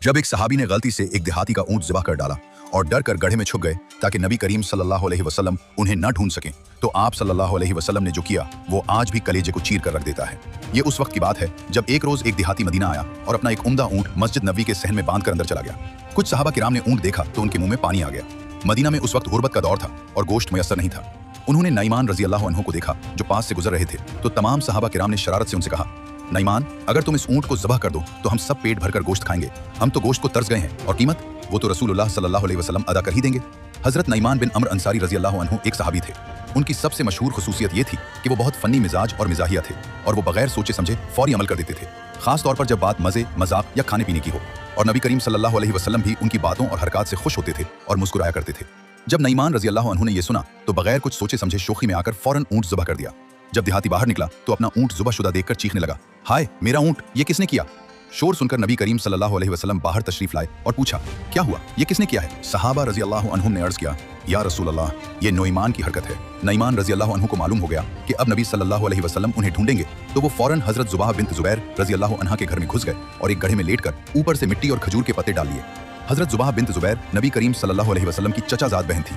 जब एक सहाबी ने गलती से एक देहाती का ऊंट ज़िबा कर डाला और डर कर गड्ढे में छुप गए ताकि नबी करीम सल्लल्लाहु अलैहि वसल्लम उन्हें न ढूंढ सकें, तो आप सल्लल्लाहु अलैहि वसल्लम ने जो किया वो आज भी कलेजे को चीर कर रख देता है। ये उस वक्त की बात है जब एक रोज एक देहाती मदीना आया और अपना एक उम्दा ऊंट मस्जिद नबी के सहन में बांध कर अंदर चला गया। कुछ सहाबा किराम ने ऊंट देखा तो उनके मुंह में पानी आ गया। मदीना में उस वक्त गुर्बत का दौर था और गोश्त मुयस्सर नहीं था। उन्होंने नईमान रजी अल्लाह अन्हु को देखा जो पास से गुजर रहे थे, तो तमाम सहाबा किराम ने शरारत से उनसे कहा, नईमान, अगर तुम इस ऊंट को ज़बह कर दो तो हम सब पेट भरकर गोश्त खाएंगे। हम तो गोश्त को तरस गए हैं और कीमत वो तो रसूलुल्लाह सल्लल्लाहु अलैहि वसल्लम अदा कर ही देंगे। हजरत नईमान बिन अम्र अंसारी रजी अल्लाह अन्हु एक सहाबी थे। उनकी सबसे मशहूर खुसूसियत ये थी कि वो बहुत फनी मिजाज और मिजाहिया थे और वो बगैर सोचे समझे फौरी अमल कर देते थे, खास तौर पर जब बात मजे, मजाक या खाने पीने की हो। और नबी करीम सल्लल्लाहु अलैहि वसल्लम भी उनकी बातों और हरकत से खुश होते थे और मुस्कुराया करते थे। जब नईमान रजी अल्लाह अन्हु ने यह सुना तो बगैर कुछ सोचे समझे शोखी में आकर फौरन ऊंट ज़ुबह कर दिया। जब देहाती बाहर निकला तो अपना ऊंट ज़ुबहशुदा देखकर चीखने लगा, हाय मेरा ऊंट, ये किसने किया? शोर सुनकर नबी करीम सल्लल्लाहु अलैहि वसल्लम बाहर तशरीफ लाए और पूछा, क्या हुआ, ये किसने किया है? सहाबा रजी अल्लाह अन्हुम ने अर्ज किया, या रसूल अल्लाह, ये नईमान की हरकत है। नईमान रजी अल्लाह अन्हु को मालूम हो गया कि अब नबी सल्लल्लाहु अलैहि वसल्लम उन्हें ढूंढेंगे, तो वो फौरन हजरत जुबाह बिन्त जुबैर रजी अल्लाह अन्हा के घर में घुस गए और एक गड्ढे में लेटकर ऊपर से मिट्टी और खजूर के पत्ते डाल लिए। हजरत जुबाह बिन्त जुबैर नबी करीम सल्लल्लाहु अलैहि वसल्लम की चचाजाद बहन थी।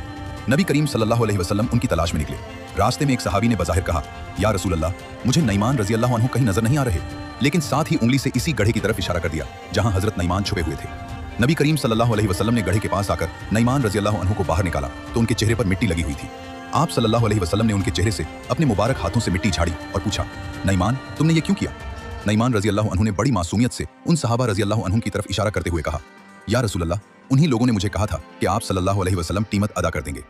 नबी करीम सल्लल्लाहु अलैहि वसल्लम उनकी तलाश में निकले। रास्ते में एक सहाबी ने बज़ाहिर कहा, या रसूल अल्लाह, मुझे नईमान रजी अल्लाह अन्हु कहीं नजर नहीं आ रहे, लेकिन साथ ही उंगली से इसी गड्ढे की तरफ इशारा कर दिया जहां हजरत नईमान छुपे हुए थे। नबी करीम सल्लल्लाहु अलैहि वसल्लम ने गड्ढे के पास आकर नईमान रजी अल्लाह अन्हु को बाहर निकाला तो उनके चेहरे पर मिट्टी लगी हुई थी। आप सल्लल्लाहु अलैहि वसल्लम ने उनके चेहरे से अपने मुबारक हाथों से मिट्टी झाड़ी और पूछा, नईमान, तुमने ये क्यों किया? नईमान रजी अल्लाह अन्हु ने बड़ी मासूमियत से उन सहाबा रजी अल्लाह अन्हुम की तरफ इशारा करते हुए कहा, या रसूल अल्लाह, उन्हीं लोगों ने मुझे कहा था कि आप सल्लल्लाहु अलैहि वसल्लम कीमत अदा कर देंगे।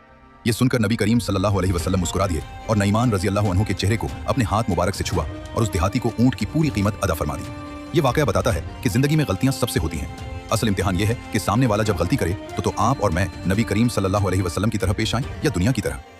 ये सुनकर नबी करीम सल्लल्लाहु अलैहि वसल्लम मुस्कुरा दिए और नईमान रजी अल्लाह अन्हु के चेहरे को अपने हाथ मुबारक से छुआ और उस देहाती को ऊंट की पूरी कीमत अदा फरमा दी। ये वाकया बताता है कि जिंदगी में गलतियां सबसे होती हैं। असल इम्तिहान ये है कि सामने वाला जब गलती करे तो आप और मैं नबी करीम सल्लल्लाहु अलैहि वसल्लम की तरह पेश आएं या दुनिया की तरह।